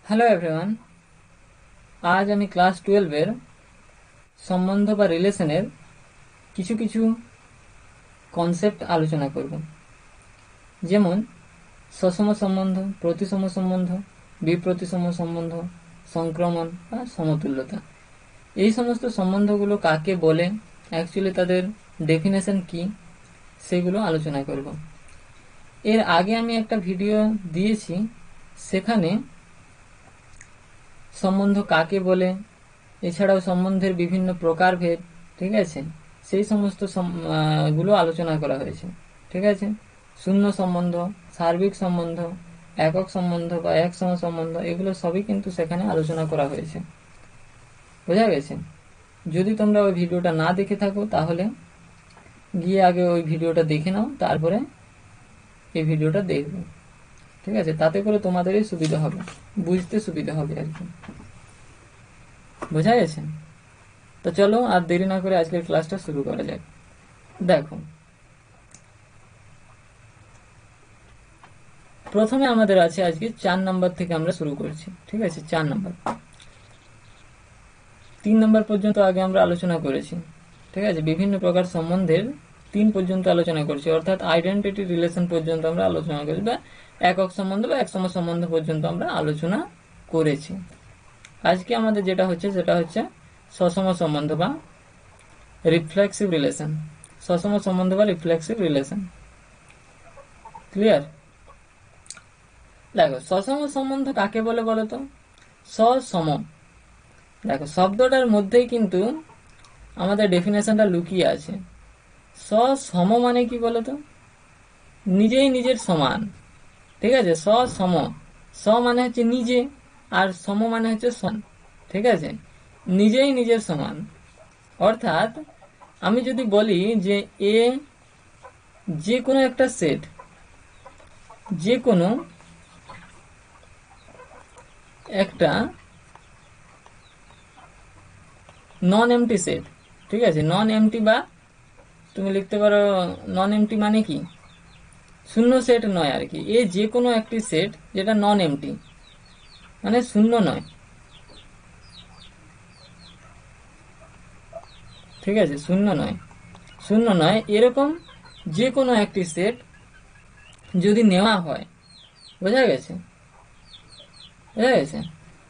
Hello everyone, আজ আমি class 12-এর সম্বন্ধ বা রিলেশনের কিছু কিছু কনসেপ্ট আলোচনা করব। যেমন সসম সম্বন্ধ, প্রতিসম সম্বন্ধ, বিপ্রতিসম সম্বন্ধ, সংক্রমণ বা সমতুল্যতা। এই সমস্ত সম্বন্ধগুলো কাকে বলে, অ্যাকচুয়ালি তাদের ডেফিনেশন কি, সেগুলো আলোচনা করব। এর আগে আমি একটা ভিডিও দিয়েছি, সেখানে সম্বন্ধ কাকে বলে, এছাড়াও সম্বন্ধের বিভিন্ন প্রকারভেদ, ঠিক আছে, সেই সমস্ত গুলো আলোচনা করা হয়েছে। ঠিক আছে, শূন্য সম্বন্ধ, সার্বিক সম্বন্ধ, একক সম্বন্ধ বা একসম সম্বন্ধ, এগুলো সবই কিন্তু সেখানে আলোচনা করা হয়েছে। বোঝা গেছে? যদি তোমরা ওই ভিডিওটা না দেখে থাকো তাহলে গিয়ে আগে ওই ভিডিওটা দেখে নাও, তারপরে এই ভিডিওটা দেখবে। ঠিক আছে, তাতে করে তোমাদেরই সুবিধা হবে, বুঝতে সুবিধা হবে আর কি। বোঝা গেছে? তো চলো আর দেরি না করে আজকের ক্লাসটা শুরু করা যাক। দেখো, প্রথমে আমাদের আছে আজকে 4 নাম্বার থেকে আমরা শুরু করছি। ঠিক আছে, 4 নাম্বার। 3 নাম্বার পর্যন্ত আগে আমরা আলোচনা করেছি। ঠিক আছে, বিভিন্ন প্রকার সম্বন্ধের 3 পর্যন্ত আলোচনা করেছি, অর্থাৎ আইডেন্টিটি রিলেশন পর্যন্ত আমরা আলোচনা করেছি, বা একক সম্বন্ধ বা একসম সম্বন্ধ পর্যন্ত আমরা আলোচনা করেছি। আজকে আমাদের যেটা হচ্ছে সেটা হচ্ছে সসম সম্বন্ধ বা রিফ্লেক্সিভ রিলেশন। সসম সম্বন্ধ বা রিফ্লেক্সিভ রিলেশন। ক্লিয়ার? দেখো, সসম সম্বন্ধ কাকে বলে বলতো? সসম, দেখো শব্দটার মধ্যেই কিন্তু আমাদের ডেফিনেশনটা লুকিয়ে আছে। সসম মানে কি বলতো? নিজেই নিজের সমান। ঠিক আছে, সসম, স মানে হচ্ছে নিজে, আর সম মানে হচ্ছে সমান। ঠিক আছে, নিজেই নিজের সমান। অর্থাৎ আমি যদি বলি যে এ যে কোনো একটা সেট, যে কোনো একটা নন এমটি সেট, ঠিক আছে, নন এমটি, বা তুমি লিখতে পারো নন এমটি মানে কি, শূন্য সেট নয় আর কি। এ যে কোনো একটি সেট যেটা নন এমটি, মানে শূন্য নয়। ঠিক আছে, শূন্য নয়, শূন্য নয়, এরকম যে কোনো একটি সেট যদি নেওয়া হয়, বোঝা গেছে? বোঝা গেছে?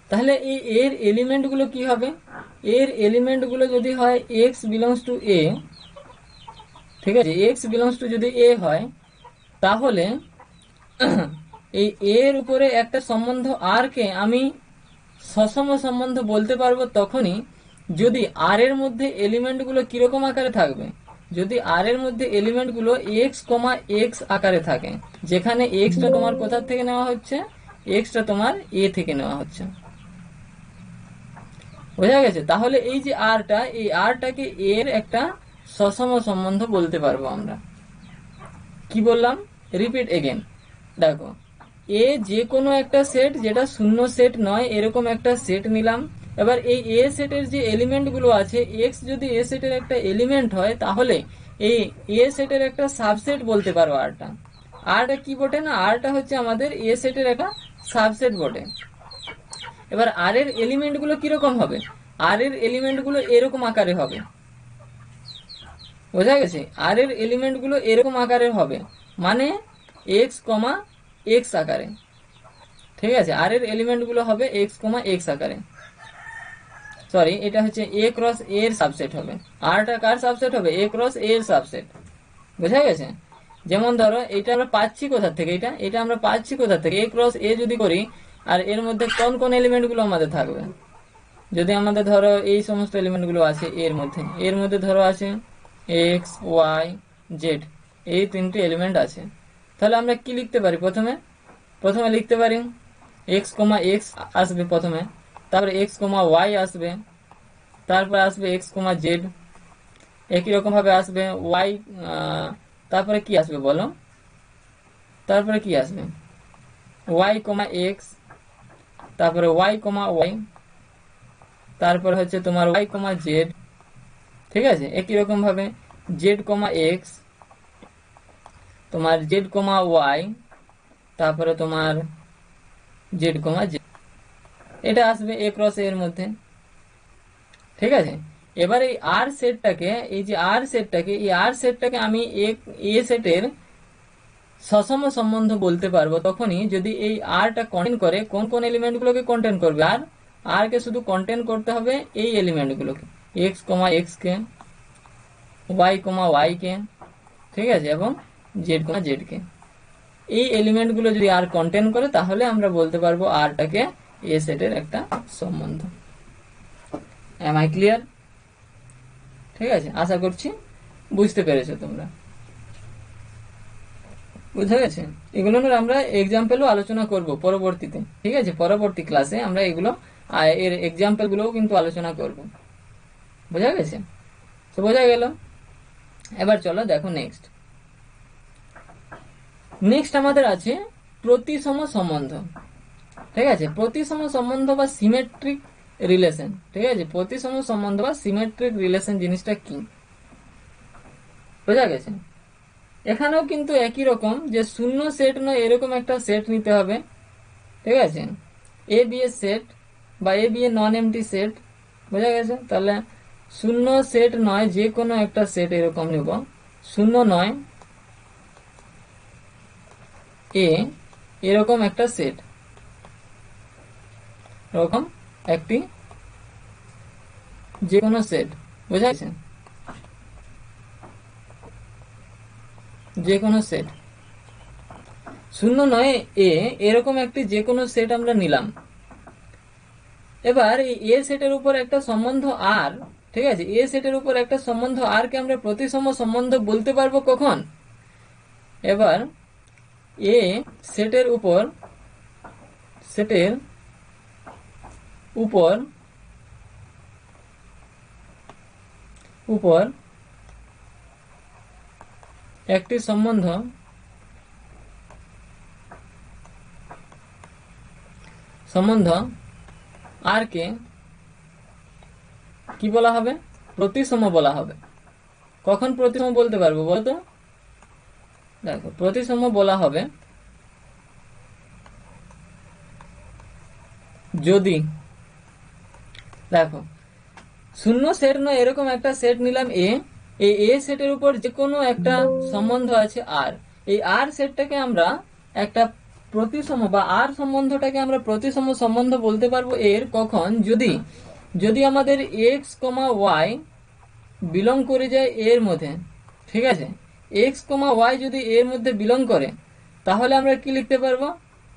তাহলে এই এর এলিমেন্ট গুলো কি হবে? এর এলিমেন্ট গুলো যদি হয় এক্স বিলংস টু এ, ঠিক আছে, এক্স বিলংস টু যদি এ হয়, তাহলে এই এর উপরে একটা সম্বন্ধ আর কে আমি সসম সম্বন্ধ বলতে পারবো তখনই যদি আর এর মধ্যে এলিমেন্ট গুলো কিরকম আকারে থাকবে। যদি আর এর মধ্যে এলিমেন্ট গুলো এক্স কমা এক্স আকারে থাকে, যেখানে এক্সটা তোমার কোথা থেকে নেওয়া হচ্ছে, এক্সটা তোমার এ থেকে নেওয়া হচ্ছে। বোঝা গেছে? তাহলে এই যে আরটা, এই আরটাকে এর একটা সসম সম্বন্ধ বলতে পারবো আমরা। কি বললাম? Repeat again. দেখো, এ যে কোনো একটা সেট যেটা শূন্য সেট নয়, এরকম একটা সেট নিলাম। এবার এই এ সেটের যে এলিমেন্ট গুলো আছে, এক্স যদি এ সেটের একটা এলিমেন্ট হয়, তাহলে এই এ সেটের একটা সাবসেট বলতে পারো আরটা। আরটা কি বটে না, আরটা হচ্ছে আমাদের এ সেটের একটা সাবসেট বটে। এবার আর এর এলিমেন্ট গুলো কিরকম হবে? আর এর এলিমেন্ট গুলো এরকম আকারে হবে। বোঝা গেছে? আর এর এলিমেন্ট গুলো এরকম আকারের হবে, মানে এক্স কমা এক্স আকারে। ঠিক আছে, আর এর এলিমেন্ট গুলো হবে এক্স কমা এক্স আকারে। সরি, এটা হচ্ছে এ ক্রস এর সাবসেট হবে। আরটা কার সাবসেট হবে? এ ক্রস এর সাবসেট। বোঝা গেছে? যেমন ধরো, এটা আমরা পাচ্ছি কোথা থেকে, এটা এটা আমরা পাচ্ছি কোথা থেকে, এ ক্রস এ যদি করি, আর এর মধ্যে কোন কোন এলিমেন্ট গুলো আমাদের থাকবে? যদি আমাদের ধরো এই সমস্ত এলিমেন্ট গুলো আছে এর মধ্যে ধরো আছে এক্স ওয়াই জেড, এই 3টি এলিমেন্ট আছে। তাহলে আমরা কি লিখতে পারি? প্রথমে প্রথমে লিখতে পারি এক্স কমা এক্স আসবে প্রথমে, তারপরে এক্স কমা ওয়াই আসবে, তারপরে আসবে এক্স কমা জেড, একই রকম ভাবে আসবে ওয়াই। তারপরে কি আসবে বলো? তারপরে কি আসবে? ওয়াই কমা এক্স, তারপরে ওয়াই কমা ওয়াই, তারপরে হচ্ছে তোমার ওয়াই কমা জেড। ঠিক আছে, একই রকম ভাবে জেড কমা এক্স, তোমার জেড কমা ওয়াই, তারপরে তোমার জেড কমা জেড। এটা আসবে এ ক্রস এর মধ্যে, ঠিক আছে। এবার এই আর সেটটাকে, এই যে আর সেটটাকে, এই আর সেটটাকে আমি এ সেটের সসম সম্বন্ধ বলতে পারবো তখনই যদি এই আরটা কন্টেন করে কোন কোন এলিমেন্ট গুলোকে কন্টেন করবে। আর আর কে শুধু কন্টেন করতে হবে এই এলিমেন্ট গুলোকে, এক্স কমা এক্স কে, ওয়াই কমা ওয়াই কে, ঠিক আছে, এবং জেড কমা জেড কে। এই এলিমেন্ট গুলো যদি আর কন্টেন করে তাহলে আমরা বলতে পারবো আরটাকে এ সেটের একটা সম্বন্ধ। Am I clear? ঠিক আছে, আশা করছি বুঝতে পেরেছো তোমরা। বুঝা গেছে? এগুলো নিয়ে আমরা এক্সাম্পলও আলোচনা করব পরবর্তীতে, ঠিক আছে, পরবর্তী ক্লাসে আমরা এগুলো এর এক্সাম্পল গুলোও কিন্তু আলোচনা করব। বোঝা গেছে? তো বোঝা গেল। এবার চলো দেখো নেক্সট আমাদের আছে প্রতিসম সম্বন্ধ। ঠিক আছে, প্রতিসম সম্বন্ধ বা সিমেট্রিক রিলেশন। ঠিক আছে, প্রতিসম সম্বন্ধ বা সিমেট্রিক রিলেশন জিনিসটা কি বোঝা গেছে? এখানেও কিন্তু একই রকম, যে শূন্য সেট নয় এরকম একটা সেট নিতে হবে। ঠিক আছে, এ বি এর সেট বা এ বি এর নন এমটি সেট। বোঝা গেছে? তাহলে শূন্য সেট নয় যে কোনো একটা সেট এরকম নেব, শূন্য নয় এ এরকম একটা সেট, এরকম একটি যে কোনো সেট। বোঝা গেছে? যে কোনো সেট শূন্য নয় এ এরকম একটি যে কোনো সেট আমরা নিলাম। এবার এই এ সেটের উপর একটা সম্বন্ধ আর, ঠিক আছে, এ সেটের উপর একটা সম্বন্ধ আর কে আমরা প্রতিসম সম্বন্ধ বলতে পারবো কখন? এবার এ সেটের উপর উপর একটি সম্বন্ধ আর কে কি বলা হবে? প্রতিসম বলা হবে। কখন প্রতিসম বলতে পারবো বলতো? দেখো, প্রতিসম বলা হবে যদি, দেখো, শূন্য সেট নয় এরকম একটা সেট নিলাম এ, এই এ সেটের উপর যে কোনো একটা সম্বন্ধ আছে আর, এই আর সেটটাকে আমরা একটা প্রতিসম বা আর সম্বন্ধটাকে আমরা প্রতিসম সম্বন্ধ বলতে পারবো এর কখন? যদি আমাদের এক্স কমা ওয়াই বিলং করে যায় এর মধ্যে। ঠিক আছে, এক্স কমা ওয়াই যদি এর মধ্যে বিলং করে তাহলে আমরা কি লিখতে পারবো?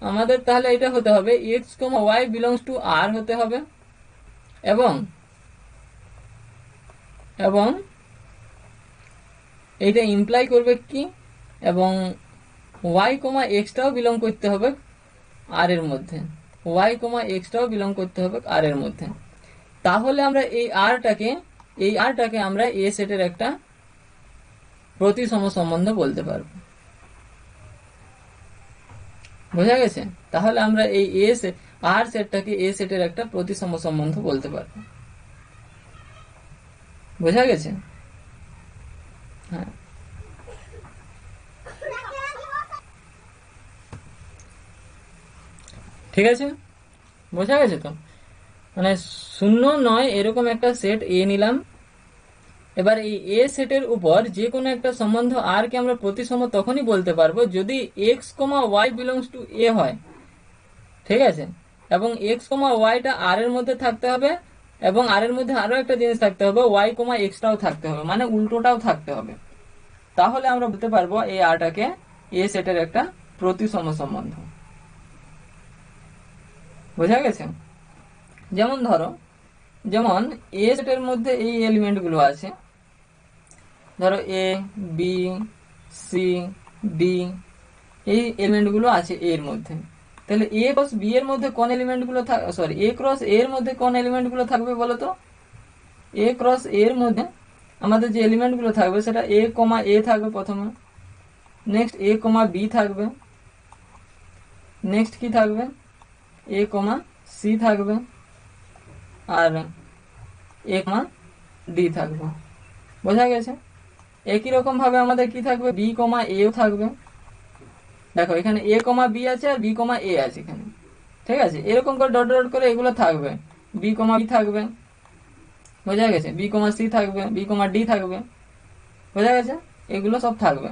আমাদের তাহলে এটা হতে হবে X comma Y belongs to R হতে হবে, এবং এইটা ইমপ্লাই করবে কি, এবং ওয়াই কমা এক্সটাও বিলং করতে হবে আর এর মধ্যে, ওয়াই কমা এক্সটাও বিলং করতে হবে আর এর মধ্যে। তাহলে আমরা এই আরটাকে আমরা এ সেটের একটা প্রতিসম সম্বন্ধ বলতে পারবো। বোঝা গেছে? তাহলে আমরা এই আর সেটটাকে এ সেটের একটা প্রতিসম সম্বন্ধ বলতে পারবো। বোঝা গেছে? হ্যাঁ, ঠিক আছে, বোঝা গেছে তো? মানে শূন্য নয় এরকম একটা সেট এ নিলাম। এবার এই এ সেটের উপর যে কোনো একটা সম্বন্ধ আর কে আমরা প্রতিসম তখনই বলতে পারবো যদি X comma Y belongs to A হয়। ঠিক আছে, এবং এক্স কমা ওয়াইটা আর এর মধ্যে থাকতে হবে, এবং আর এর মধ্যে আরো একটা জিনিস থাকতে হবে, ওয়াই কমা এক্সটাও থাকতে হবে, মানে উল্টোটাও থাকতে হবে। তাহলে আমরা বলতে পারবো এই আরটাকে এ সেটের একটা প্রতিসম সম্বন্ধ। বোঝা গেছে? যেমন ধরো, যেমন এ সেটের মধ্যে এই এলিমেন্ট গুলো আছে, ধরো এ বি সি ডি, এই এলিমেন্ট গুলো আছে এর মধ্যে। তাহলে এ ক্রস বি এর মধ্যে কোন এলিমেন্ট গুলো সরি এ ক্রস এর মধ্যে কোন এলিমেন্ট গুলো থাকবে বলতো? এ ক্রস এর মধ্যে আমাদের যে এলিমেন্ট গুলো থাকবে সেটা এ কমা এ থাকবে প্রথমে, নেক্সট এ কমা বি থাকবে, নেক্সট কি থাকবে? এ কমা সি থাকবে, আর এ কমা ডি থাকবে। বোঝা গেছে? একই রকম ভাবে আমাদের কি থাকবে? বি কমা এও থাকবে। দেখো, এখানে এ কমা বি আছে আর বি কমা এ আছে এখানে। ঠিক আছে, এরকম করে ডট ডট করে এগুলো থাকবে, বি কমা বি থাকবে, বোঝা গেছে, বি কমা সি থাকবে, বি কমা ডি থাকবে, বোঝা গেছে, এগুলো সব থাকবে।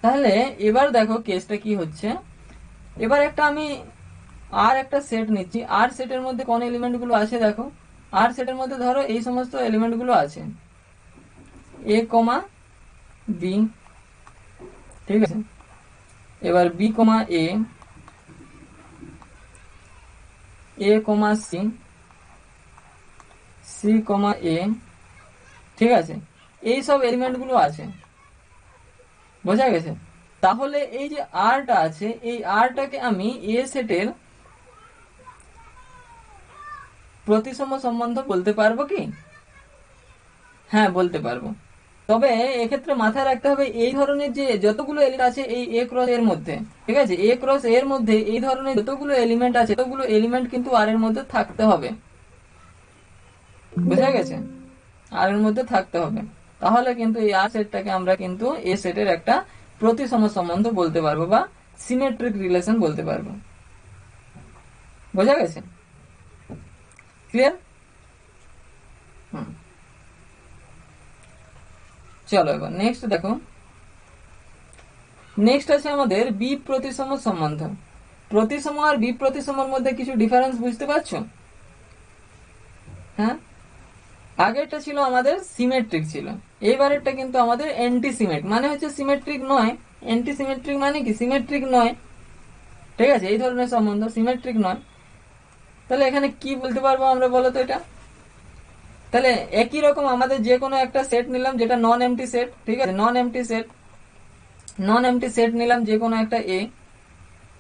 তাহলে এবার দেখো কেসটা কি হচ্ছে। এবার একটা আমি আর একটা সেট নিচ্ছি, আর সেটের মধ্যে কোন এলিমেন্ট গুলো আছে দেখো, আর সেটের মধ্যে ধরো এই সমস্ত এলিমেন্ট গুলো আছে, এ কমা বি, ঠিক আছে, এবার বি কমা এ কমা সি, সি কমা এ, ঠিক আছে, এই সব এলিমেন্ট গুলো আছে, বোঝা গেছে। তাহলে এই যে আরটা আছে, এই আরটাকে আমি এ সেটের প্রতিসম সম্বন্ধ বলতে পারবো কি? হ্যাঁ, বলতে পারবো। তবে এক্ষেত্রে মাথায় রাখতে হবে এই ধরনের যে যতগুলো এলিমেন্ট আছে এই এ ক্রস এর মধ্যে, ঠিক আছে, এ ক্রস এর মধ্যে এই ধরনের যতগুলো এলিমেন্ট আছে ততগুলো এলিমেন্ট কিন্তু আর এর মধ্যে থাকতে হবে, বুঝা গেছে, আর এর মধ্যে থাকতে হবে। তাহলে কিন্তু এই আর সেটটাকে আমরা কিন্তু এ সেটের একটা প্রতিসম সম্বন্ধ বলতে পারবো বা সিমেট্রিক রিলেশন বলতে পারবো, বোঝা গেছে, ক্লিয়ার? চলো এবার নেক্সট দেখো, নেক্সট আছে আমাদের বি প্রতিসম সম্বন্ধ। প্রতিসম আর বি প্রতিসমর মধ্যে কিছু ডিফারেন্স বুঝতে পারছো? হ্যাঁ, আগেরটা ছিল আমাদের সিমেট্রিক ছিল, এইবারেরটা কিন্তু আমাদের অ্যান্টি সিমেট্রিক, মানে হচ্ছে সিমেট্রিক নয়, অ্যান্টি সিমেট্রিক মানে কি সিমেট্রিক নয়, ঠিক আছে, এই ধরনের সম্বন্ধ সিমেট্রিক নয়। তাহলে এখানে কি বলতে পারবো আমরা, বলো তো এটা? তাহলে একই রকম আমাদের যে কোনো একটা সেট নিলাম যেটা নন এমটি সেট, ঠিক আছে, নন এমটি সেট নিলাম যে কোনো একটা এ।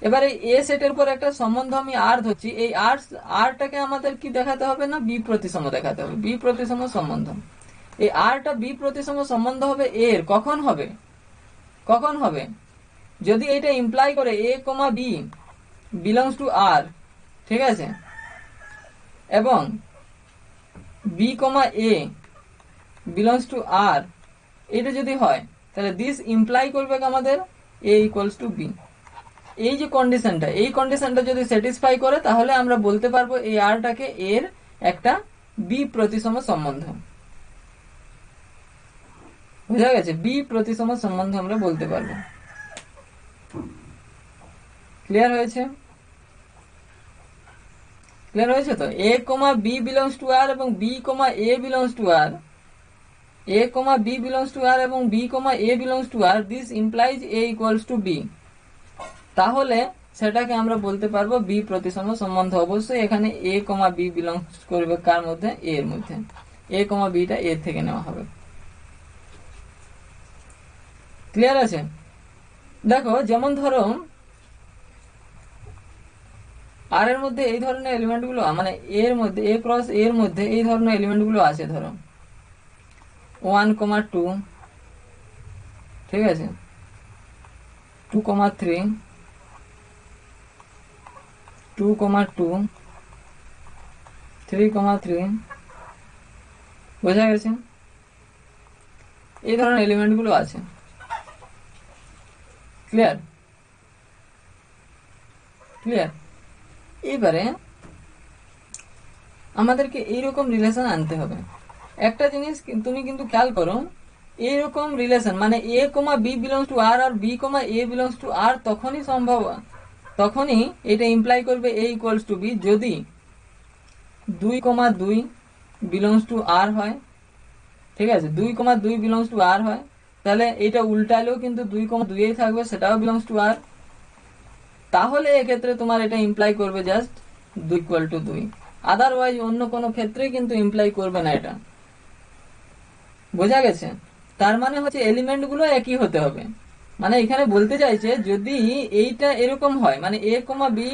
এবারে এ সেটের পর একটা সম্বন্ধ আমি আর ধরছি, এই আরটাকে আমাদের কি দেখাতে হবে না, বি প্রতিসম দেখাতে হবে, বি প্রতিসম সম্বন্ধ। এই আরটা বি প্রতিসম সম্বন্ধ হবে এর কখন হবে, কখন হবে, যদি এটা ইমপ্লাই করে A comma B belongs to R, ঠিক আছে, এবং B comma A belongs to R, এটা যদি হয় তাহলে দিস ইমপ্লাই করবে আমাদের এ ইকুয়ালস টু বি। এই যে কন্ডিশনটা, এই কন্ডিশনটা যদি স্যাটিসফাই করে তাহলে আমরা বলতে পারবো এই আরটাকে এর একটা বি প্রতিসম সম্বন্ধ, বুঝা গেছে, বি প্রতিসম সম্বন্ধ আমরা বলতে পারবো। ক্লিয়ার হয়েছে? ক্লিয়ার হয়েছে তো? A comma B belongs to R এবং B comma A belongs to R, A comma B belongs to R এবং B comma A belongs to R, this implies A equals to B. তাহলে সেটাকে আমরা বলতে পারবো B প্রতিসম সম্বন্ধ। অবশ্যই এখানে এ কমা বি বিলংস করবে কার মধ্যে, এর মধ্যে, এ কমা বিটা এর থেকে নেওয়া হবে। ক্লিয়ার আছে? দেখো যেমন ধরো আর এর মধ্যে এই ধরনের এলিমেন্ট গুলো, মানে এর মধ্যে এ ক্রস এর মধ্যে এই ধরনের এলিমেন্ট গুলো আছে, ধরো 1,2, ঠিক আছে, 2,3, 2,2, 3,3, বোঝা গেছে, এই ধরনের এলিমেন্ট গুলো আছে। ক্লিয়ার? ক্লিয়ার? এবারে আমাদেরকে এইরকম রিলেশন আনতে হবে। একটা জিনিস তুমি কিন্তু খেয়াল করো, এইরকম রিলেশন মানে A comma B belongs to R আর B comma A belongs to R তখনই সম্ভব, তখনই এটা ইমপ্লাই করবে এ ইকুয়ালস টু বি যদি 2,2 বিলংস টু আর হয়, ঠিক আছে, 2,2 বিলংস টু আর হয়, তাহলে এটা উল্টালেও কিন্তু 2,2 থাকবে, সেটাও বিলংস টু আর। তাহলে এক্ষেত্রে তোমার এটা ইমপ্লাই করবে জাস্ট 2 = 2, আদারওয়াইজ অন্য কোনো ক্ষেত্রে কিন্তু ইমপ্লাই করবে না এটা, বোঝা গেছে। তার মানে হচ্ছে এলিমেন্ট গুলো একই হতে হবে, মানে এখানে বলতে চাইছে যদি এইটা এরকম হয়, মানে A comma B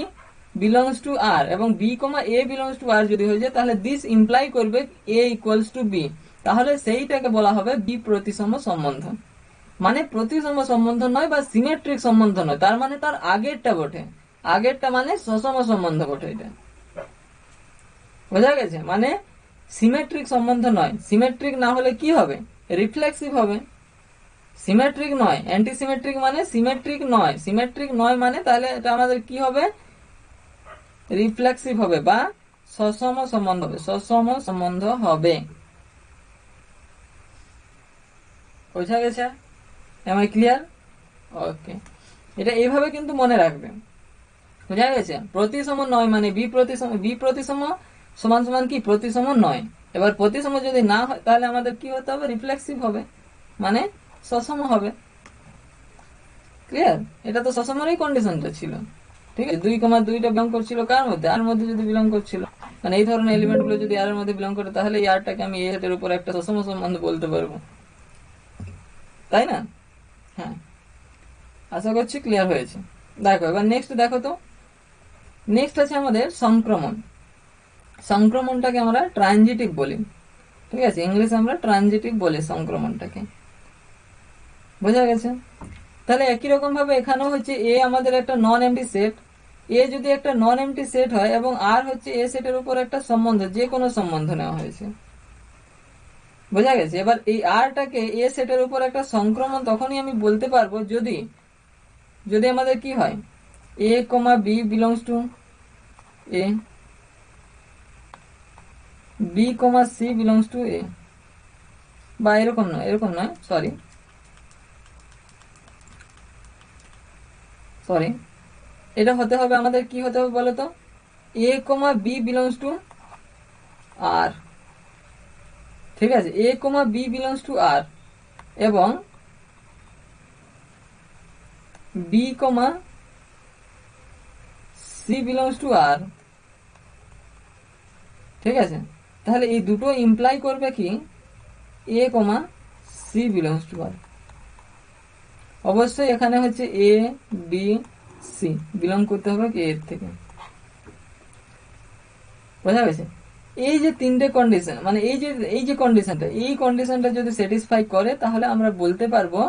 belongs to R এবং B comma A belongs to R যদি হয়ে যায় তাহলে দিস ইমপ্লাই করবে এ ইকুয়ালস টু বি, তাহলে সেইটাকে বলা হবে বি প্রতিসম সম্বন্ধ। মানে প্রতিসম সম্বন্ধ নয় বা সিমেট্রিক সম্বন্ধ নয়, তার মানে তার আগেরটা বটে, আগেরটা মানে সসম সম্বন্ধ বটে, এটা বোঝা গেছে। মানে সিমেট্রিক সম্বন্ধ নয়, সিমেট্রিক না হলে কি হবে, রিফ্লেক্সিভ হবে, সিমেট্রিক নয়, অ্যান্টি সিমেট্রিক মানে সিমেট্রিক নয়, সিমেট্রিক নয় মানে তাহলে এটা আমাদের কি হবে, রিফ্লেক্সিভ হবে বা সসম সম্বন্ধ হবে, সসম সম্বন্ধ হবে। বোঝা গেছে? M I clear? ওকে, এটা এইভাবে কিন্তু মনে রাখবে। বোঝা গেছে? প্রতিসম নয় মানে বি প্রতিসম, বি প্রতিসম সমান সমান কি প্রতিসম নয়। এবার প্রতিসম যদি না হয় তাহলে আমাদের কি হতে হবে, রিফ্লেক্সিভ হবে মানে সসম হবে। ক্লিয়ার? এটা তো সসমেরই কন্ডিশনটা ছিল। ঠিক আছে, 2,2টা বিলং করছিল কার মধ্যে, আর মধ্যে যদি বিলং করছিল, মানে এই ধরনের এলিমেন্ট গুলো যদি আর এর মধ্যে বিলং করে তাহলে এই আরটাকে আমি এ সেটের উপর একটা সসম সম্বন্ধ বলতে পারবো, তাই না? হ্যাঁ, আশা করছি ক্লিয়ার হয়েছে। দেখো এবার নেক্সট দেখো তো, নেক্সট আছে আমাদের সংক্রমণ। সংক্রমণটাকে আমরা ট্রানজিটিভ বলি। ঠিক আছে, ইংলিশে আমরা ট্রানজিটিভ বলি সংক্রমণটাকে। বোঝা গেছে? তাহলে একই রকম ভাবে এখানেও হচ্ছে এ আমাদের একটা নন এমটি সেট। এ যদি একটা নন এমটি সেট হয় এবং আর হচ্ছে এ সেটের উপর একটা সম্বন্ধ, যে কোনো সম্বন্ধ নেওয়া হয়েছে। বোঝা গেছে? এবার এই আরটাকে এ সেটের উপর একটা সংক্রমণ তখনই আমি বলতে পারবো যদি যদি আমাদের কি হয়, A comma B belongs to A, B comma C belongs to A, বা এরকম নয়, এরকম নয়, সরি সরি এটা হতে হবে আমাদের কি হতে হবে বলতো, A comma B belongs to R. ঠিক আছে, A comma B belongs to R এবং B comma C belongs to R. ঠিক আছে, তাহলে এই দুটো ইমপ্লাই করবে কি A comma C belongs to R. অবশ্যই এখানে হচ্ছে এ বি সি বিলং করতে হবে কি এর থেকে। বোঝা গেছে? এই যে তিনটে কন্ডিশন, মানে এই যে কন্ডিশনটা, এই কন্ডিশনটা যদি স্যাটিসফাই করে তাহলে আমরা বলতে পারবো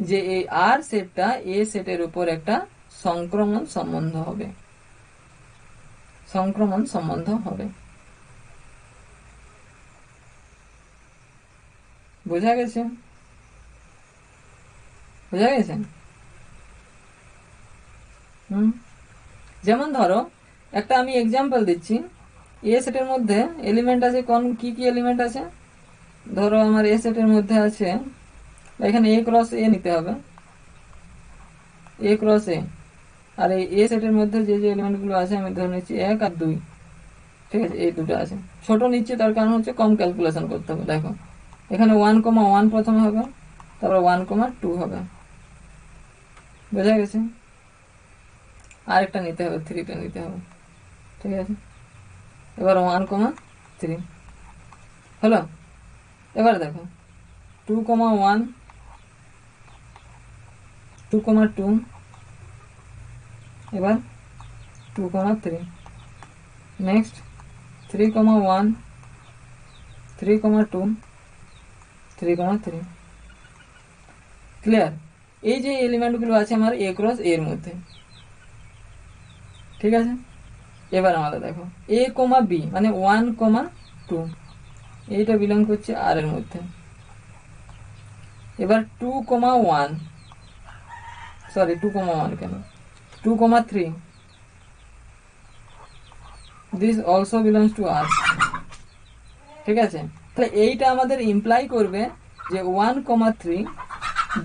যে এই আর সেটটা এ সেটের উপর একটা সংক্রমণ সম্বন্ধ হবে, সংক্রমণ সম্বন্ধ হবে। বোঝা গেছে? বোঝা গেছে? হুম, যেমন ধরো একটা আমি এক্সাম্পল দিচ্ছি, এ সেটের মধ্যে এলিমেন্ট আছে কোন কি কি এলিমেন্ট আছে। ধরো আমার এ সেটের মধ্যে আছে, এখানে এ ক্রস এ নিতে হবে, এ ক্রস এ। আর এই এ সেটের মধ্যে যে যে এলিমেন্ট গুলো আছে আমি ধরে নিচ্ছি 1 আর 2। ঠিক আছে, এই দুটো আছে। ছোট নিচ্ছে তার কারণ হচ্ছে কম ক্যালকুলেশন করতে হবে। দেখো এখানে 1,1 প্রথমে হবে, তারপর 1,2 হবে। বোঝা গেছে? আরেকটা নিতে হবে, 3টা নিতে হবে। ঠিক আছে, এবার 1,3 হলো। এবার দেখো 2,1, 2,2, এবার 2,3, নেক্সট 3,1, 3,2, 3,3। ক্লিয়ার? এই যে এলিমেন্ট গুলো আছে আমার এ ক্রস এর মধ্যে। ঠিক আছে, এবার আমাদের দেখো এ কমা বি মানে 1,2, এইটা বিলং করছে আর এর মধ্যে। এবার 2,1, সরি 2,1 কেন, 2,3, this also belongs to R. ঠিক আছে, তাহলে এইটা আমাদের ইমপ্লাই করবে যে 1,3,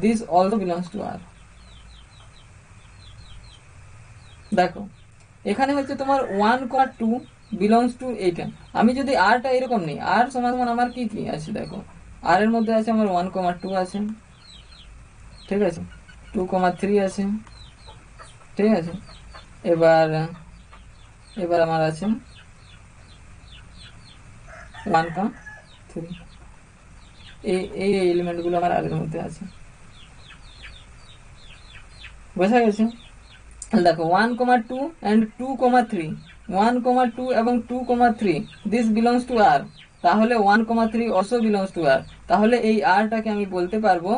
দিস অলসো বিলংস টু আর। দেখো এখানে হচ্ছে তোমার 1,2 বিলংস টু এইটা। আমি যদি আরটা এরকম নিই, আর সমান সমান আমার কি কি আছে দেখো, আর এর মধ্যে আছে আমার 1,2 আছে। ঠিক আছে, 2,3 আছে। ঠিক আছে, এবার এবার আমার আছে 1,3। এই এই এলিমেন্ট গুলো আমার আর এর মধ্যে আছে। বোঝা গেছে? দেখো 1,2 and 2,3, 1,2 এবং 2,3 দিস বিলংস টু আর, তাহলে 1,3 অলসো বিলংস টু আর। তাহলে এই আরটাকে আমি বলতে পারবো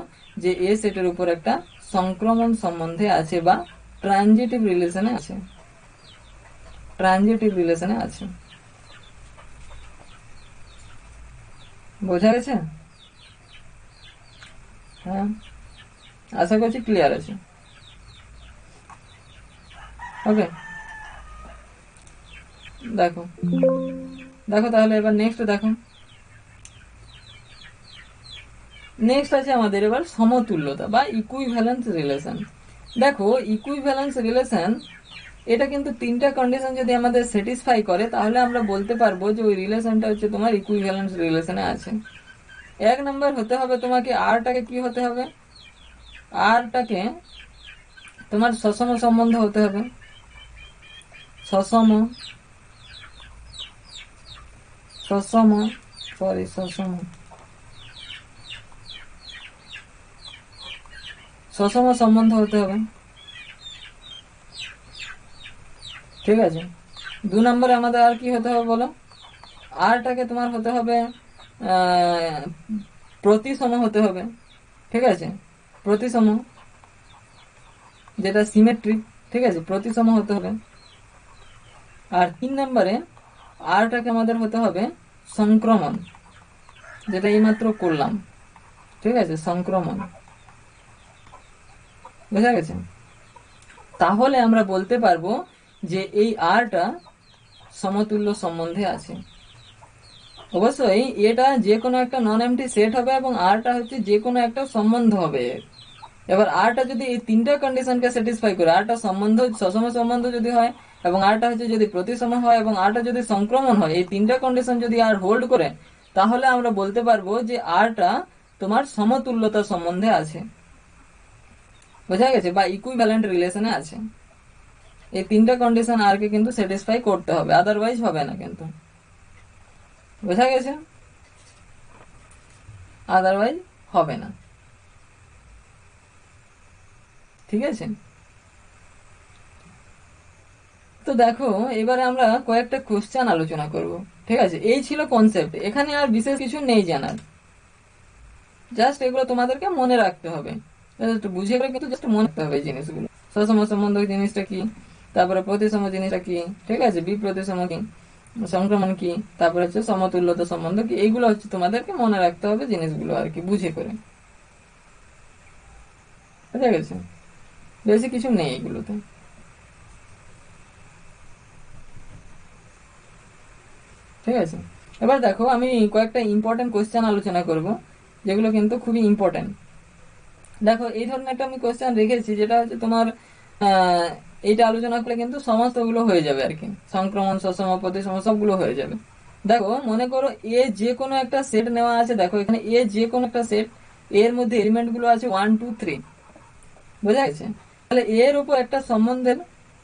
যে এ সেটের উপর একটা সংক্রমণ সম্বন্ধে আছে বা ট্রানজিটিভ রিলেশনে আছে, ট্রানজিটিভ রিলেশনে আছে। বোঝা গেছে? হ্যাঁ, আশা করছি ক্লিয়ার আছে। ওকে, দেখো দেখো তাহলে এবার নেক্সট দেখো, নেক্সট আছে আমাদের এবার সমতুল্যতা বা ইকুইভ্যালেন্স রিলেশন। দেখো ইকুইভ্যালেন্স রিলেশন এটা কিন্তু তিনটা কন্ডিশন যদি আমাদের স্যাটিসফাই করে তাহলে আমরা বলতে পারবো যে ওই রিলেশনটা হচ্ছে তোমার ইকুইভ্যালেন্স রিলেশনে আছে। এক নম্বর হতে হবে তোমাকে আরটাকে কি হতে হবে, আরটাকে তোমার সসম সম্বন্ধ হতে হবে, সসম সসম সরি সসম সসম সম্বন্ধ হতে হবে, ঠিক আছে। 2 নম্বরে আমাদের আর কি হতে হবে বলো, আরটাকে তোমার হতে হবে প্রতিসম হতে হবে, ঠিক আছে, প্রতিসম যেটা সিমেট্রিক, ঠিক আছে, প্রতিসম হতে হবে। আর 3 নম্বরে আরটাকে আমাদের হতে হবে সংক্রমণ, যেটা এইমাত্র করলাম, ঠিক আছে, সংক্রমণ, বোঝা গেছে। তাহলে আমরা বলতে পারবো যে এই আরটা সমতুল্য সম্বন্ধে আছে। অবশ্যই এটা যে কোনো একটা নন এমটি সেট হবে এবং আরটা হচ্ছে যে কোনো একটা সম্বন্ধ হবে। এবার আরটা যদি এই তিনটা কন্ডিশনকে স্যাটিসফাই করে, আরটা সম্বন্ধ সসম সম্বন্ধ যদি হয় এবং আরটা হচ্ছে যদি প্রতিসম হয় এবং আরটা যদি সংক্রমণ হয়, এই তিনটা কন্ডিশন যদি আর হোল্ড করে তাহলে আমরা বলতে পারবো যে আরটা তোমার সমতুল্যতা সম্বন্ধে আছে, বোঝা গেছে, বা ইকুইভ্যালেন্ট রিলেশনে আছে। এই তিনটা কন্ডিশন আর কে কিন্তু স্যাটিসফাই করতে হবে, আদারওয়াইজ হবে না কিন্তু, বোঝা গেছে, আদারওয়াইজ হবে না, ঠিক আছে। তো দেখো এবারে আমরা কয়েকটা কোশ্চেন আলোচনা করব, ঠিক আছে। এই ছিল কনসেপ্ট, এখানে আর বিশেষ কিছু নেই জানার, জাস্ট এগুলো তোমাদেরকে মনে রাখতে হবে, জাস্ট বুঝে গেলে কিন্তু জাস্ট মনে রাখতে হবে এই জিনিসগুলো। সসম সম্বন্ধ জিনিসটা কি, তারপরে প্রতিসম জিনিসটা কি, ঠিক আছে, বিপ্রতিসম কি, সংক্রমণ কি, তারপরে হচ্ছে সমতুল্যতা সম্বন্ধ কি, এইগুলো হচ্ছে তোমাদেরকে মনে রাখতে হবে জিনিসগুলো আর কি, বুঝে করে, বুঝা গেছে, বেশি কিছু নেই এগুলোতে। ঠিক আছে, এবার দেখো আমি কয়েকটা ইম্পর্টেন্ট কোশ্চেন আলোচনা করব যেগুলো কিন্তু খুবই ইম্পর্টেন্ট। দেখো এই ধরনের একটা আমি কোশ্চেন রেখেছি যেটা হচ্ছে তোমার এইটা আলোচনা করলে কিন্তু সমস্তগুলো হয়ে যাবে আর কি, সংক্রমণ সসম প্রতিসম সবগুলো হয়ে যাবে। দেখো মনে করো এ যে কোনো একটা সেট নেওয়া আছে, দেখো এখানে এ যে কোনো একটা সেট, এর মধ্যে এলিমেন্ট গুলো আছে 1 2 3, বোঝা গেছে। তাহলে এর উপর একটা সম্বন্ধের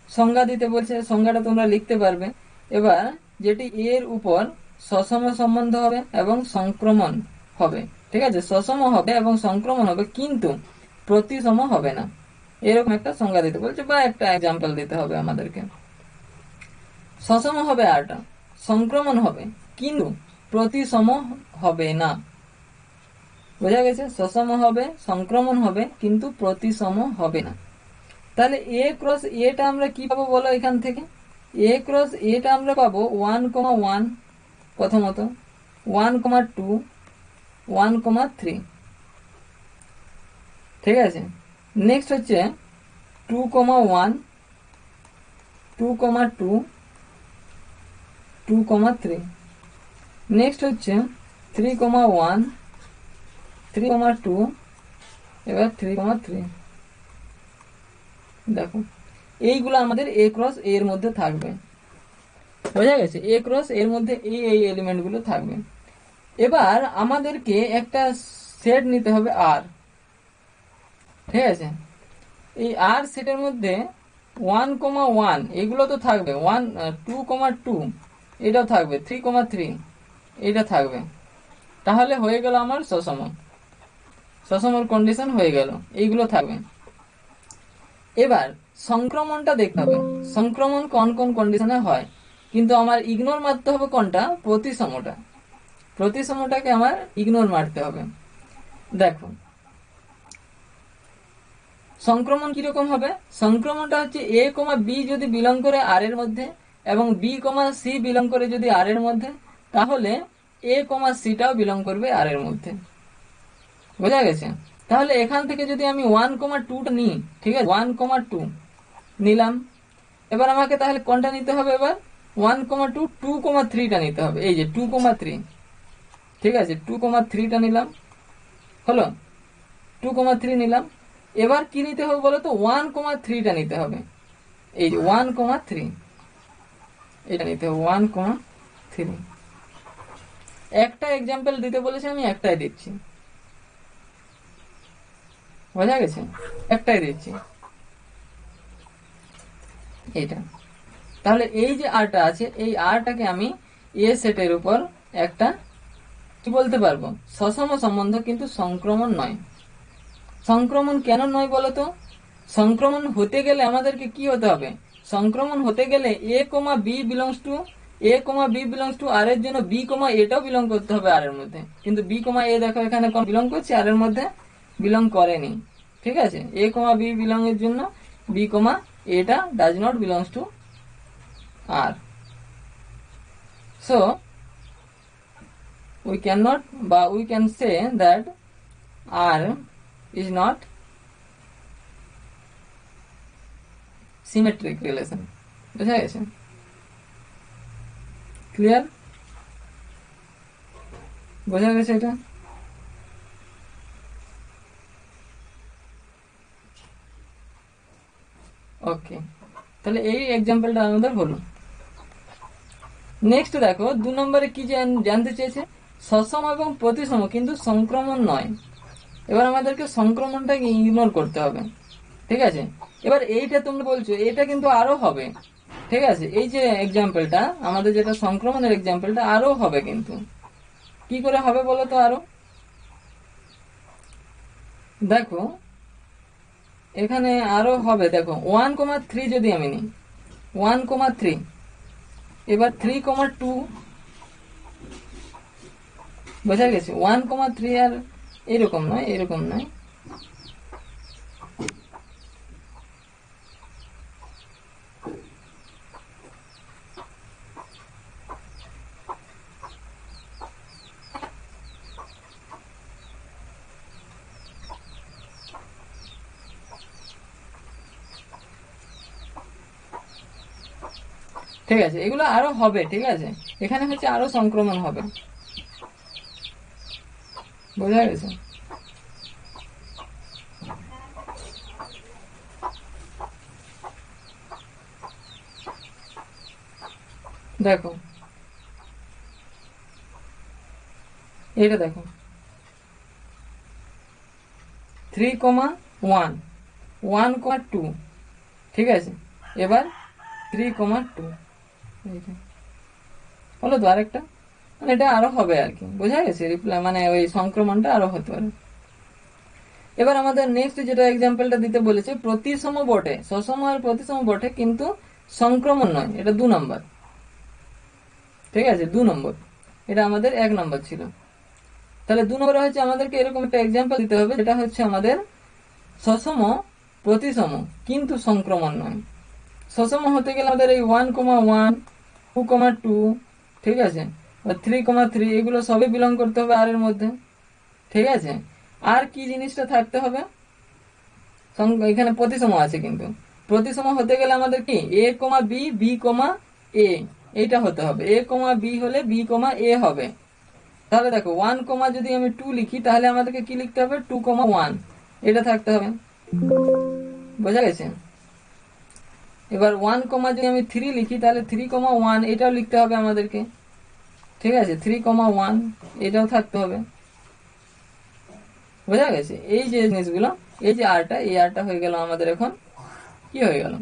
সংজ্ঞা দিতে বলছে, সংজ্ঞাটা তোমরা লিখতে পারবে। এবার যেটি এর উপর সসম সম্বন্ধ হবে এবং সংক্রমণ হবে, ঠিক আছে, সসম হবে এবং সংক্রমণ হবে কিন্তু প্রতিসম হবে না, এরকম একটা সংজ্ঞা দিতে বলছে বা একটা এক্সাম্পল দিতে হবে আমাদেরকে। সসম হবে আরটা, সংক্রমণ হবে কিন্তু প্রতিসম হবে না, বোঝা গেছে, সসম হবে সংক্রমণ হবে কিন্তু প্রতিসম হবে না। তাহলে এ ক্রস এটা আমরা কি পাবো বলো, এখান থেকে এ ক্রস এটা আমরা পাবো 1,1 প্রথমত, 1,2 1,3, ঠিক আছে। নেক্সট হচ্ছে 2,1 2,2 2,3, নেক্সট হচ্ছে 3,1 3,2 এবার 3,3। দেখো এইগুলো আমাদের এ ক্রস এর মধ্যে থাকবে, বোঝা গেছে, এ ক্রস এর মধ্যে এই এলিমেন্ট গুলো থাকবে। এবার আমাদেরকে একটা সেট নিতে হবে আর, ঠিক আছে, এই আর সেটের মধ্যে 1,1 এগুলো তো থাকবে, 2,2 এটাও থাকবে, 3,3 এটা থাকবে। তাহলে হয়ে গেল আমার সসম, সসমর কন্ডিশন হয়ে গেল, এইগুলো থাকবে। এবার সংক্রমণটা দেখতে হবে, সংক্রমণ কোন কোন কন্ডিশনে হয়, কিন্তু আমার ইগনোর মারতে হবে কোনটা, প্রতিসমটা, প্রতিসমটাকে আমার ইগনোর মারতে হবে। দেখো সংক্রমণ কিরকম হবে, সংক্রমণটা হচ্ছে এ কমা বি যদি বিলং করে আর এর মধ্যে এবং বি কমা সি বিলং করে যদি আর এর মধ্যে, তাহলে এ কমা সিটাও বিলং করবে আর এর মধ্যে, বোঝা গেছে। তাহলে এখান থেকে যদি আমি 1,2টা নিই, ঠিক আছে, 1,2 নিলাম। এবার আমাকে তাহলে কোনটা নিতে হবে, এবার 1,2 2,3টা নিতে হবে। এই যে 2,3, ঠিক আছে 2,3টা নিলাম, হলো 2,3 নিলাম। এবার কি নিতে হবে বলো তো, 1,3টা নিতে হবে। এই যে 1,3 এটা নিতে হবে 1,3। একটা এক্সাম্পল দিতে বলেছে, আমি একটাই দিচ্ছি, বোঝা গেছে, একটাই দিচ্ছি এইটা। তাহলে এই যে আরটা আছে, এই আরটাকে আমি এ সেটের উপর একটা কি বলতে পারবো, সসম সম্বন্ধ, কিন্তু সংক্রমণ নয়। সংক্রমণ কেন নয় বলতো? সংক্রমণ হতে গেলে আমাদেরকে কি হতে হবে? সংক্রমণ হতে গেলে এ কমা বি বিলংস টু আর এর জন্য বি কমা এটাও বিলং করতে হবে আর এর মধ্যে। কিন্তু বি কমা এ দেখো এখানে কোন বিলং করছে, আর এর মধ্যে বিলং করেনি। ঠিক আছে, এ কমা বি বিলং এর জন্য বি কমা এটা does not belongs to R. So we cannot, but we can say that R is not symmetric relation. বুঝা গেছে? ক্লিয়ার? বোঝা গেছে এটা? ওকে, তাহলে এই এক্সাম্পলটা আমাদের হলো। নেক্সট দেখো 2 নম্বরে কি জানতে চেয়েছে, সসম এবং প্রতিসম কিন্তু সংক্রমণ নয়। এবার আমাদেরকে সংক্রমণটাকে ইগনোর করতে হবে। ঠিক আছে, এবার এইটা তোমরা বলছো এটা কিন্তু আরো হবে। ঠিক আছে, এই যে এক্সাম্পলটা আমাদের যেটা সংক্রমণের এক্সাম্পলটা আরো হবে, কিন্তু কি করে হবে বলো তো আরো? দেখো এখানে আরো হবে, দেখো 1,3 যদি আমি নিই 1,3, এবার 3,2, বোঝা গেছে? 1,3 আর এরকম নয়, এরকম নয়, ঠিক আছে, এগুলো আরো হবে। ঠিক আছে, এখানে হচ্ছে আরো সংক্রমণ হবে, বোঝা গেছে? দেখো এটা দেখো 3,1 1,2, ঠিক আছে, এবার 3,2 হলো তো আরেকটা, মানে এটা আরো হবে আর কি, বোঝা গেছে? রিপ্লাই মানে ওই সংক্রমণটা আরো হতে পারে। এবার আমাদের নেক্সট যেটা এক্সাম্পলটা দিতে বলেছে, প্রতিসম বটে, সসম আর প্রতিসম বটে কিন্তু সংক্রমণ নয়, এটা 2 নম্বর। ঠিক আছে, 2 নম্বর, এটা আমাদের 1 নম্বর ছিল। তাহলে 2 নম্বরে হচ্ছে আমাদেরকে এরকম একটা এক্সাম্পল দিতে হবে, যেটা হচ্ছে আমাদের সসম প্রতিসম কিন্তু সংক্রমণ নয়। সসম হতে গেলে আমাদের এই 1,1 2,2, ঠিক আছে, 3,3 এগুলো সবই বিলং করতে হবে আর এর মধ্যে। ঠিক আছে, আর কি জিনিসটা থাকতে হবে? এখানে প্রতিসম আছে, কিন্তু প্রতিসম হতে গেলে আমাদের কি A comma B B comma এ এইটা হতে হবে। এ কমা বি হলে বি কমা এ হবে। তাহলে দেখো 1 কমা যদি আমি 2 লিখি, তাহলে আমাদেরকে কি লিখতে হবে? 2,1 এটা থাকতে হবে, বোঝা গেছে? এবার 1 কমা যদি আমি 3 লিখি, তাহলে 3,1 এটাও লিখতে হবে আমাদেরকে। ঠিক আছে, 3,1 এটাও থাকতে হবে, বোঝা গেছে? এই যে জিনিসগুলো, এই যে আরটা, এই আরটা হয়ে গেল আমাদের এখন কি হয়ে গেল,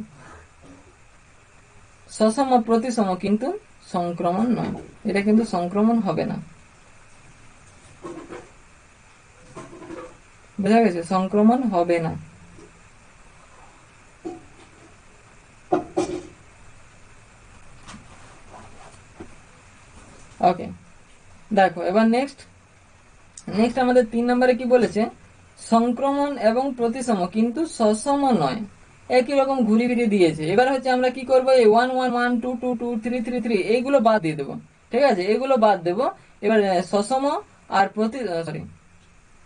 সসম প্রতিসম কিন্তু সংক্রমণ নয়। এটা কিন্তু সংক্রমণ হবে না, বোঝা গেছে? সংক্রমণ হবে না। ওকে, দেখো এবার নেক্সট আমাদের 3 নম্বরে কি বলেছে, সংক্রমণ এবং প্রতিসম কিন্তু সসম নয়। একই রকম ঘুরি ফিরে দিয়েছে। এবার হচ্ছে আমরা কি করবো, এই 1,1 1 2 2 2 3 3 3 এইগুলো বাদ দিয়ে দেবো। ঠিক আছে, এগুলো বাদ দেবো। এবার সসম আর সরি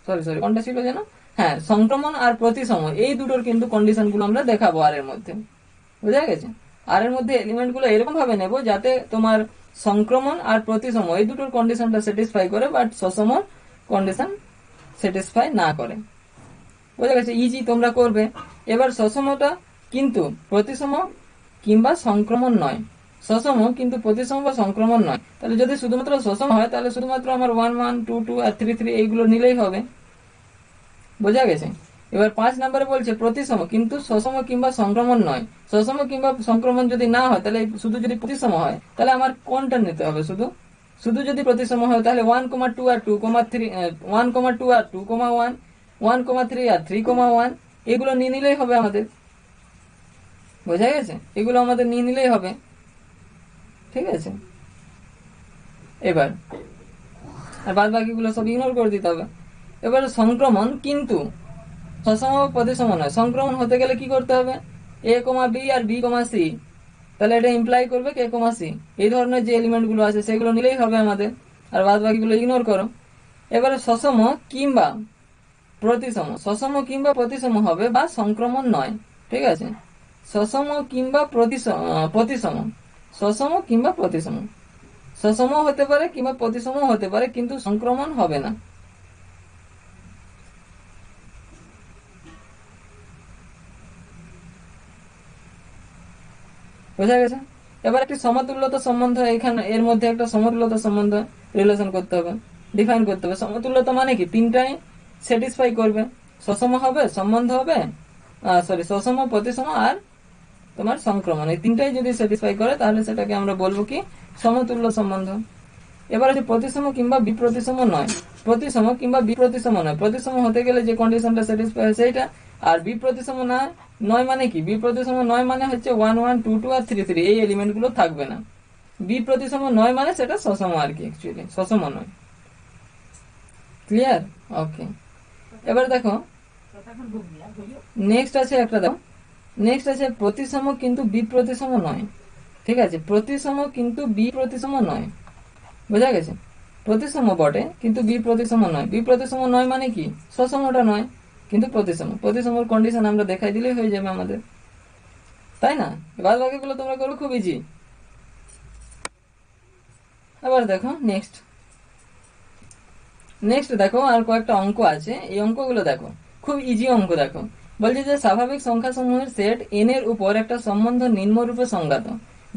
সরি সরি কোনটা ছিল যেন, হ্যাঁ, সংক্রমণ আর প্রতিসম, এই দুটোর কিন্তু কন্ডিশন গুলো আমরা দেখাবো আর এর মধ্যে, বুঝা গেছে? আর এর মধ্যে এলিমেন্ট গুলো এরকম ভাবে নেব যাতে তোমার সংক্রমণ আর প্রতিসম এই দুটোর কন্ডিশনটা স্যাটিসফাই করে, বাট সসম কন্ডিশন স্যাটিসফাই না করে। বোঝা গেছে? ইজি তোমরা করবে। এবার সসমটা কিন্তু প্রতিসম কিংবা সংক্রমণ নয়, সসম কিন্তু প্রতিসম বা সংক্রমণ নয়। তাহলে যদি শুধুমাত্র সসম হয় তাহলে শুধুমাত্র আমার 1 1 2 2 আর 3 3 এইগুলো নিলেই হবে। বোঝা গেছে? এবার 5 নম্বরে বলছে প্রতিসম কিন্তু সসম কিংবা সংক্রমণ নয়। সসম কিংবা সংক্রমণ যদি না হয় তাহলে শুধু যদি প্রতিসম হয় তাহলে আমার কোনটা নিতে হবে? শুধু শুধু যদি প্রতিসম হয় তাহলে 1,2 আর 2,3 1,2 আর 2,1 1,3 আর 3,1 এগুলো নিয়ে নিলেই হবে আমাদের। বোঝা গেছে? এগুলো আমাদের নিয়ে নিলেই হবে। ঠিক আছে, এবার আর বাদ বাকিগুলো সব ইগনোর করে দিতে হবে। এবার সংক্রমণ কিন্তু সসম প্রতিসম নয়। সংক্রমণ হতে গেলে কি করতে হবে? এ কমা বি আর বি কমা সি, তাহলে এটা ইমপ্লাই করবে কে কমা সি। এই ধরনের যে এলিমেন্ট গুলো আছে সেগুলো নিলেই হবে আমাদের, আর বাদ বাকিগুলো ইগনোর করো। এবারে সসম কিংবা প্রতিসম, সসম কিংবা প্রতিসম হবে বা সংক্রমণ নয়। ঠিক আছে, সসম কিংবা প্রতিসম, সসম কিংবা প্রতিসম, সসম হতে পারে কিংবা প্রতিসম হতে পারে, কিন্তু সংক্রমণ হবে না। বোঝা গেছে? এবার একটি সমতুল্যতা সম্বন্ধ, এখানে এর মধ্যে একটা সমতুল্যতা সম্বন্ধ রিলেশন করতে হবে, ডিফাইন করতে হবে। সমতুল্যতা মানে কি? তিনটাই স্যাটিসফাই করবে, সসম হবে, সম্বন্ধ হবে, সসম প্রতিসম আর তোমার সংক্রমণ, এই তিনটাই যদি স্যাটিসফাই করে তাহলে সেটাকে আমরা বলবো কি? সমতুল্য সম্বন্ধ। এবার আছে প্রতিসম কিংবা বিপ্রতিসম নয়। প্রতিসম কিংবা বিপ্রতিসম নয়, প্রতিসম হতে গেলে যে কন্ডিশনটা স্যাটিসফাই হয় সেইটা, আর বিপ্রতিসম নয় মানে কি? বিপ্রতিসম নয় মানে হচ্ছে 1 1 2 2 আর 3 3 এই এলিমেন্ট গুলো থাকবে না। বিপ্রতিসম নয় মানে সেটা সসম আর কি, অ্যাকচুয়ালি সসম নয়। ক্লিয়ার? ওকে, এবার দেখো নেক্সট আছে একটা, দেখো নেক্সট আছে প্রতিসম কিন্তু বিপ্রতিসম নয়। ঠিক আছে, প্রতিসম কিন্তু বিপ্রতিসম নয়। বোঝা গেছে? প্রতিসম বটে কিন্তু বিপ্রতিসম নয়। বিপ্রতিসম নয় মানে কি? সসমটা নয় কিন্তু প্রতিসম। প্রতিসমর কন্ডিশন আমরা দেখাই দিলেই হয়ে যাবে আমাদের, তাই না? বাদ বাকিগুলো তোমরা করো, খুব ইজি। এবার দেখো নেক্সট দেখো আর কয়েকটা অঙ্ক আছে, এই অঙ্কগুলো দেখো, খুব ইজি অঙ্ক। দেখো বলছে যে স্বাভাবিক সংখ্যা সমূহের সেট এন এর উপর একটা সম্বন্ধ নিম্নরূপে সংজ্ঞাত,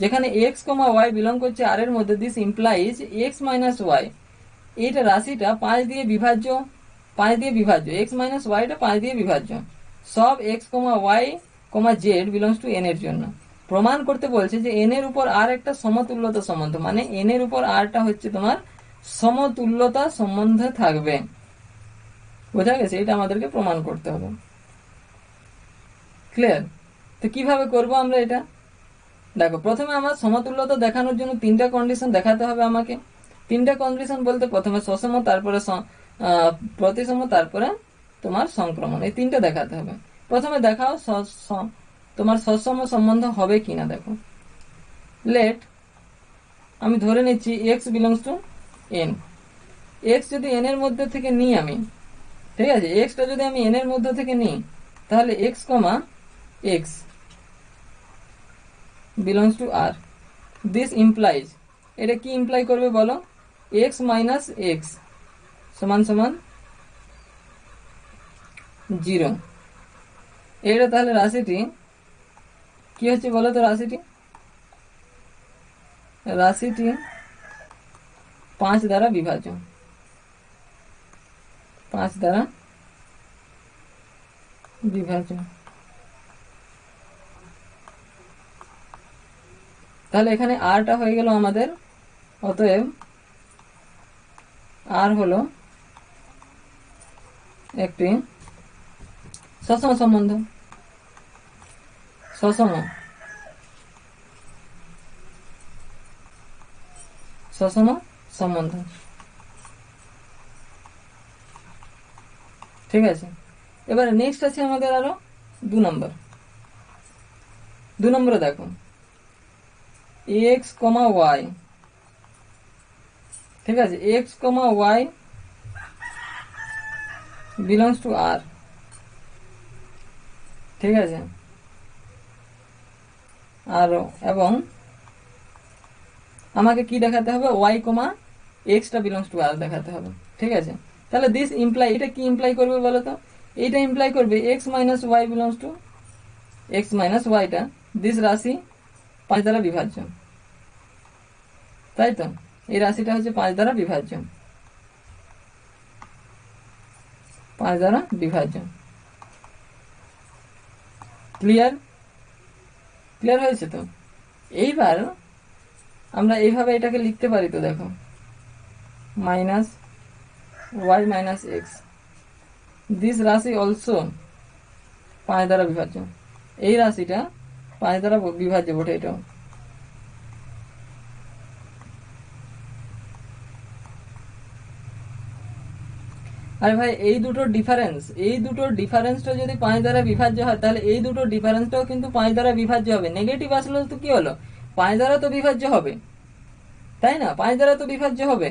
যেখানে এক্স কমা ওয়াই বিলং করছে আর এর মধ্যে। This implies x minus y, এইটা রাশিটা 5 দিয়ে বিভাজ্য, এক্স মাইনাস ওয়াইটা 5 দিয়ে বিভাজ্য, সব x comma y comma Z belongs to N এর জন্য। প্রমাণ করতে বলছে যে এন এর উপর আর একটা সমতুল্যতা সম্বন্ধ, মানে এন এর উপর আরটা হচ্ছে তোমার সমতুল্যতা সম্বন্ধে থাকবে। বোঝা গেছে? এটা আমাদেরকে প্রমাণ করতে হবে। ক্লিয়ার? তো কিভাবে করব আমরা এটা? দেখো প্রথমে আমার সমতুল্যতা দেখানোর জন্য তিনটা কন্ডিশন দেখাতে হবে আমাকে। তিনটা কন্ডিশন বলতে প্রথমে সসম, তারপরে প্রতিসম, তারপরে তোমার সংক্রমণ, এই তিনটা দেখাতে হবে। প্রথমে দেখাও তোমার সসম সম্বন্ধ হবে কিনা। দেখো লেট আমি ধরে নিচ্ছি x belongs to N. X যদি এন এর মধ্যে থেকে নিই আমি, ঠিক আছে, এক্সটা যদি আমি এন এর মধ্যে থেকে নিই তাহলে x comma x belongs to R. This implies, এটা কি ইমপ্লাই করবে বলো? এক্স মাইনাস এক্স সমান সমান 0। এটা তাহলে রাশিটি কি হচ্ছে বলো তো? রাশিটি 5 দ্বারা বিভাজ্য, 5 দ্বারা বিভাজ্য। তাহলে এখানে আরটা হয়ে গেল আমাদের, অতএব আর হলো একটি সসম সম্বন্ধ, সসম সম্বন্ধ। ঠিক আছে, এবারে নেক্সট আছে আমাদের আরো 2 নম্বর। 2 নম্বরে দেখো এক্স কমা ওয়াই, ঠিক আছে, X comma Y belongs to R. ঠিক আছে, আর এবং আমাকে কি দেখাতে হবে, ওয়াই কমা এক্সটা বিলংস টু আর দেখাতে হবে। ঠিক আছে, তাহলে দিস ইমপ্লাই, এটা কি ইমপ্লাই করবে বলো তো? এইটা ইমপ্লাই করবে X minus Y belongs to X minus ওয়াইটা দিস রাশি 5 দ্বারা বিভাজ্য, তাই তো? এই রাশিটা হচ্ছে 5 দ্বারা বিভাজ্য, 5 দ্বারা বিভাজ্য। ক্লিয়ার? ক্লিয়ার হয়েছে তো? এইবার আমরা এইভাবে এটাকে লিখতে পারি তো, দেখো minus y minus x this রাশি অলসো 5 দ্বারা বিভাজ্য। এই রাশিটা 5 দ্বারা বিভাজ্য বটে এটাও। আরে ভাই, এই দুটোর ডিফারেন্সটা যদি 5 দ্বারা বিভাজ্য হয়, তাহলে এই দুটোর ডিফারেন্সটাও কিন্তু 5 দ্বারা বিভাজ্য হবে। নেগেটিভ আসলে তো কি হলো, 5 দ্বারা তো বিভাজ্য হবে, তাই না? 5 দ্বারা তো বিভাজ্য হবে,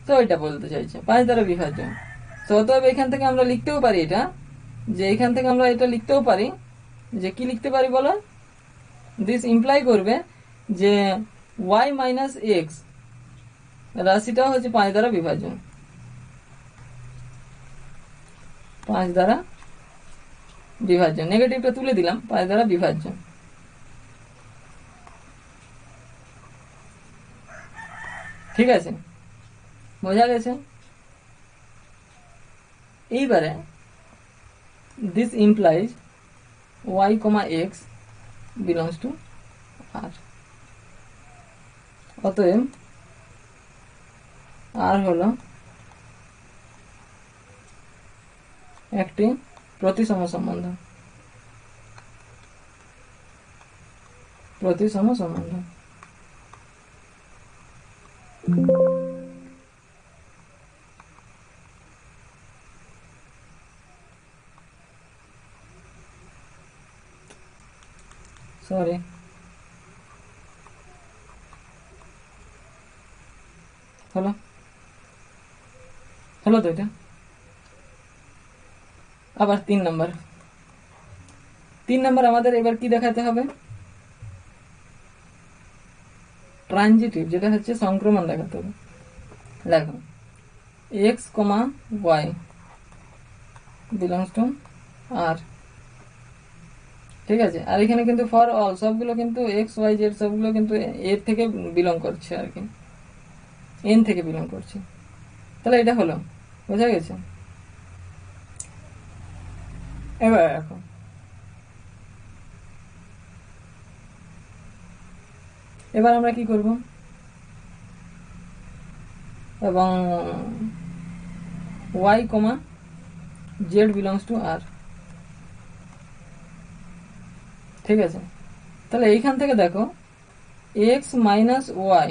তো এটা বলতে চাইছে 5 দ্বারা বিভাজ্য। তো অতএব এখান থেকে আমরা লিখতেও পারি এটা, যে এখান থেকে আমরা এটা লিখতেও পারি, যে কি লিখতে পারি বলো? দিস ইমপ্লাই করবে যে ওয়াই মাইনাস এক্স রাশিটাও হচ্ছে 5 দ্বারা বিভাজ্য, 5 দ্বারা বিভাজ্য। নেগেটিভটা তুলে দিলাম, 5 দ্বারা বিভাজ্য। ঠিক আছে, বোঝা গেছে? এইবারে this implies Y comma x belongs to R. অতএব আর হলো একটি প্রতিসম সম্বন্ধ, প্রতিসম সম্বন্ধ। সরি, হলো হলো তো এটা। আবার 3 নাম্বার আমাদের এবার কি দেখাতে হবে? ট্রানজিটিভ, যেটা হচ্ছে সংক্রমণ দেখাতে হবে। দেখো X comma Y belongs to R. ঠিক আছে, আর এখানে কিন্তু ফর অল সবগুলো কিন্তু এক্স ওয়াই জেড সবগুলো কিন্তু এর থেকে বিলং করছে আর কি, এন থেকে বিলং করছে। তাহলে এটা হলো, বোঝা গেছে? এবার এখন আমরা কি করব, এবং Y comma Z belongs to R. ঠিক আছে, তাহলে এইখান থেকে দেখো এক্স মাইনাস ওয়াই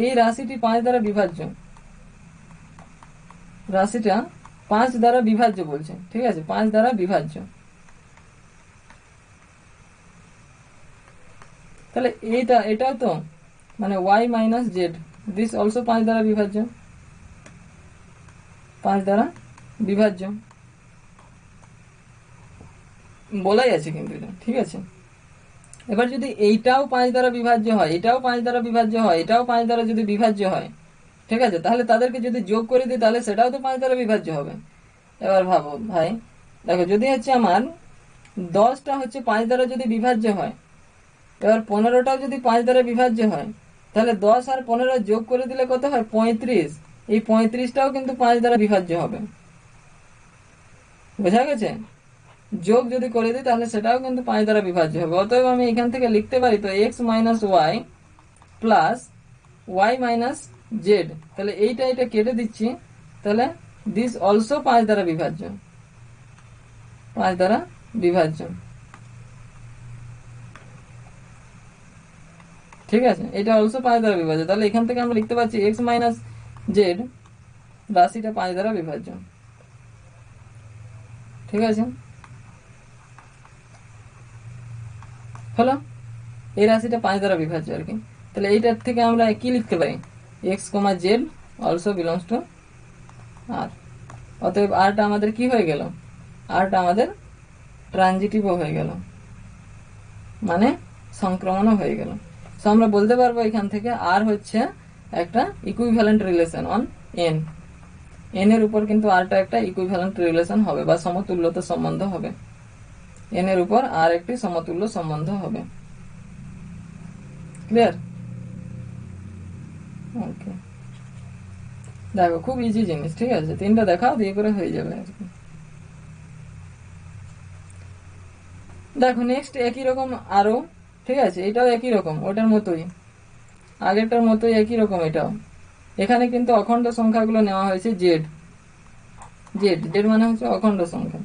এই রাশিটি 5 দ্বারা বিভাজ্য, রাশিটা 5 দ্বারা বিভাজ্য বলছে। ঠিক আছে, 5 দ্বারা বিভাজ্য। তাহলে এটাও তো মানে y minus z this also 5 দ্বারা বিভাজ্য, 5 দ্বারা বিভাজ্য বলাই আছে কিন্তু এটা। ঠিক আছে, এবার যদি এইটাও 5 দ্বারা বিভাজ্য হয়, এটাও 5 দ্বারা বিভাজ্য হয়, এটাও 5 দ্বারা যদি বিভাজ্য হয়, ঠিক আছে, তাহলে তাদেরকে যদি যোগ করে দিই তাহলে সেটাও তো 5 দ্বারা বিভাজ্য হবে। এবার ভাবো ভাই, দেখো যদি হচ্ছে আমার 10টা হচ্ছে 5 দ্বারা যদি বিভাজ্য হয়, এবার 15টাও যদি 5 দ্বারা বিভাজ্য হয়, তাহলে 10 আর 15 যোগ করে দিলে কত হয়? 35। এই 35টাও কিন্তু 5 দ্বারা বিভাজ্য হবে, বোঝা গেছে? যোগ যদি করে দিই তাহলে সেটাও কিন্তু 5 দ্বারা বিভাজ্য হবে। অতএব আমি এখান থেকে লিখতে পারি তো x minus y plus y minus z. তাহলে এটা কেটে দিচ্ছি, তাহলে দিস অলসো 5 দ্বারা বিভাজ্য, 5 দ্বারা বিভাজ্য। ঠিক আছে, এটা অলসো 5 দ্বারা বিভাজ্য। তাহলে এখান থেকে আমরা লিখতে পাচ্ছি এক্স মাইনাস জেড রাশিটা 5 দ্বারা বিভাজ্য। ঠিক আছে, হলো এই রাশিটা 5 দ্বারা বিভাজ্য আর কি। তাহলে এইটার থেকে আমরা কি লিখতে পারি? X comma Z also belongs to R. অতএব আরটা আমাদের কি হয়ে গেল? আরটা আমাদের ট্রানজিটিভও হয়ে গেল। মানে সংক্রমণও হয়ে গেল। সো আমরা বলতে পারবো এখান থেকে আর হচ্ছে একটা equivalent relation on an. N এর উপর কিন্তু আরটা একটা ইকুইভ্যালেন্ট রিলেশন হবে বা সমতুল্যতা সম্বন্ধ হবে। এন এর উপর আর একটি সমতুল্য সম্বন্ধ হবে। ক্লিয়ার? ওকে, দেখো খুব ইজি জিনিস, ঠিক আছে? তিনটা দেখাও, দিয়ে করে হয়ে যাবে আর কি। দেখো নেক্সট একই রকম আরো, ঠিক আছে? এটাও একই রকম, ওটার মতোই, আগেরটার মতোই একই রকম এটাও। এখানে কিন্তু অখণ্ড সংখ্যাগুলো নেওয়া হয়েছে জেড। জেড জেড মানে হচ্ছে অখণ্ড সংখ্যা,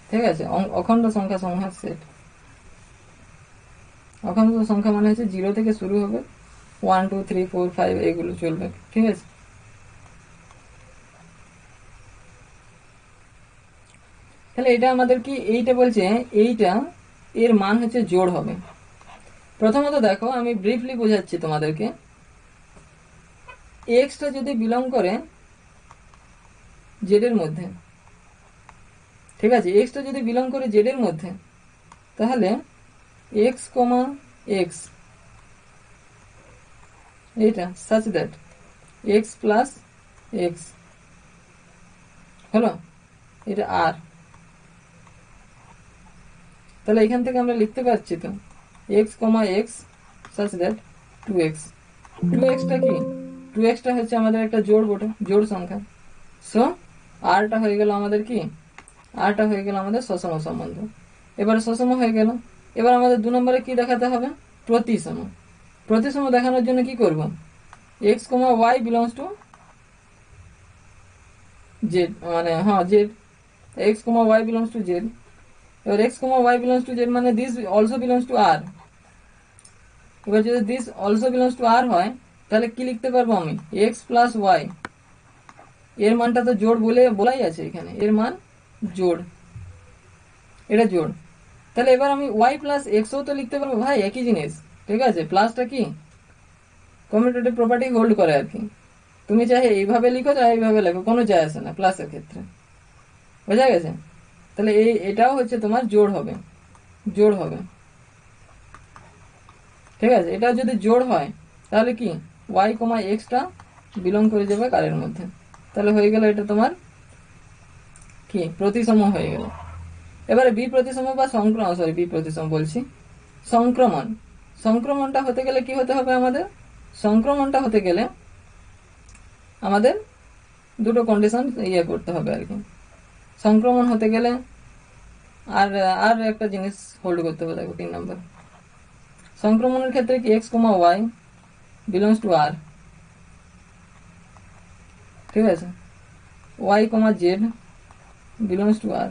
ঠিক আছে? অখণ্ড সংখ্যা সমূহের সেট। অখণ্ড সংখ্যা মানে হচ্ছে 0 থেকে শুরু হবে, 1 2 3 4 5 এগুলো চলবে, ঠিক আছে? তাহলে এটা আমাদের কি, এইটা বলছে এইটা এর মান হচ্ছে জোড় হবে। প্রথমত দেখো আমি ব্রিফলি বোঝাচ্ছি তোমাদেরকে। এক্সটা যদি বিলং করে জেড এর মধ্যে, ঠিক আছে? এক্সটা যদি বিলং করে জেড এর মধ্যে, তাহলে এক্স কমা এক্স, এটা such that x plus x হলো, এটা আর। তাহলে এখান থেকে আমরা লিখতে পারছি তো x comma x such that 2x। 2xটা কি? 2xটা হচ্ছে আমাদের একটা জোড় বটে, জোড় সংখ্যা। সো আরটা হয়ে গেল আমাদের কি, আরটা হয়ে গেল আমাদের সসম সম্বন্ধ। এবার সসম হয়ে গেল, এবার আমাদের 2 নম্বরে কি দেখাতে হবে? প্রতিসম। প্রতিসম দেখানোর জন্য কি করব? X comma Y belongs to Z, মানে হ্যাঁ Z, X comma Y belongs to Z. এবার X comma Y belongs to Z মানে this also belongs to R. এবার যদি this also belongs to R হয়, তাহলে কি লিখতে পারবো আমি? এক্স প্লাস ওয়াই, এর মানটা তো জোড় বলাই আছে এখানে, এর মান জোড়, এটা জোড়। তাহলে এবার আমি ওয়াই প্লাস এক্সও তো লিখতে পারবো ভাই, একই জিনিস, ঠিক আছে? প্লাসটা কি কমিউটেটিভ প্রপার্টি হোল্ড করে আর কি। তুমি চাহে এইভাবে লিখো, চাহে এইভাবে লেখো, কোনো যায় আসে না প্লাসের ক্ষেত্রে, বোঝা গেছে? তাহলে এটাও হচ্ছে তোমার জোড় হবে, জোড় হবে, ঠিক আছে? এটা যদি জোড় হয় তাহলে কি ওয়াই কমা এক্সটা বিলং করে যাবে কারের মধ্যে। তাহলে হয়ে গেল এটা তোমার কি প্রতিসম হয়ে গেল। এবারে বি প্রতিসম বা সংক্রমণ, সরি বি প্রতিসম বলছি, সংক্রমণ। সংক্রমণটা হতে গেলে কি হতে হবে আমাদের? সংক্রমণটা হতে গেলে আমাদের দুটো কন্ডিশন ইয়ে করতে হবে আর কি। সংক্রমণ হতে গেলে আর আর একটা জিনিস হোল্ড করতে হবে, দেখো 3 নম্বর। সংক্রমণের ক্ষেত্রে কি X comma Y belongs to R, ঠিক আছে? Y comma Z belongs to R,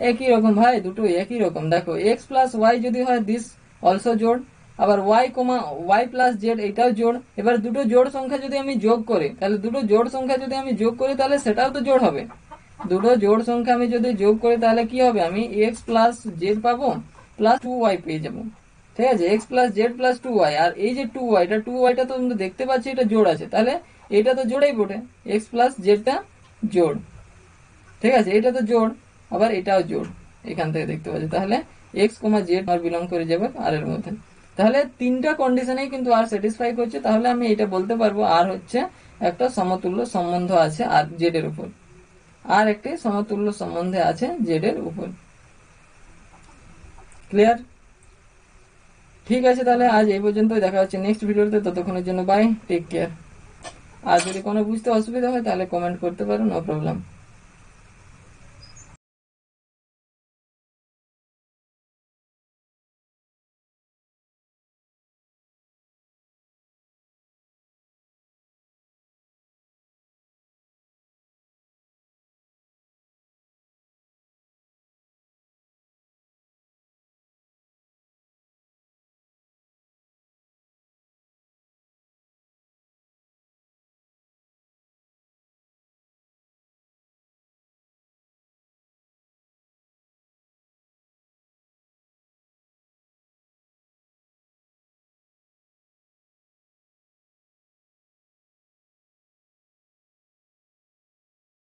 একই রকম ভাই, দুটোই একই রকম। দেখো এক্স প্লাস ওয়াই যদি হয় দিস অলসো জোড়, আবার y comma Y plus Z এটাও জোড়। এবার দুটো জোড় সংখ্যা যদি আমি যোগ করি, তাহলে দুটো জোড় সংখ্যা যদি আমি যোগ করি তাহলে সেটাও তো জোড় হবে। দুটো জোড় সংখ্যা আমি যদি যোগ করি তাহলে কি হবে? আমি এক্স প্লাস জেড পাবো প্লাস 2y পেয়ে যাবো, ঠিক আছে? X plus Z plus 2y, আর এই যে 2y, এটা 2yটা তো আমরা দেখতে পাচ্ছি এটা জোড় আছে, তাহলে এটা তো জোড়াই বটে, এক্স প্লাস জেডটা জোড়, ঠিক আছে? এটা তো জোড়, আবার এটাও জোড়, এখান থেকে দেখতে পাচ্ছি। তাহলে এক্স কমা জেড আর বিলং করে যাবে আর এর মধ্যে। তাহলে তিনটা কন্ডিশনেই কিন্তু আর স্যাটিসফাই করছে। তাহলে আমি এটা বলতে পারবো আর হচ্ছে একটা সমতুল্য সম্বন্ধ আছে আর জেড এর উপর, আর একটি সমতুল্য সম্বন্ধে আছে জেড এর উপর। ক্লিয়ার? ঠিক আছে, তাহলে আজ এই পর্যন্তই, দেখা হচ্ছে নেক্সট ভিডিওতে। ততক্ষণের জন্য বাই, টেক কেয়ার। আর যদি কোনো বুঝতে অসুবিধা হয় তাহলে কমেন্ট করতে পারো, নো প্রবলেম।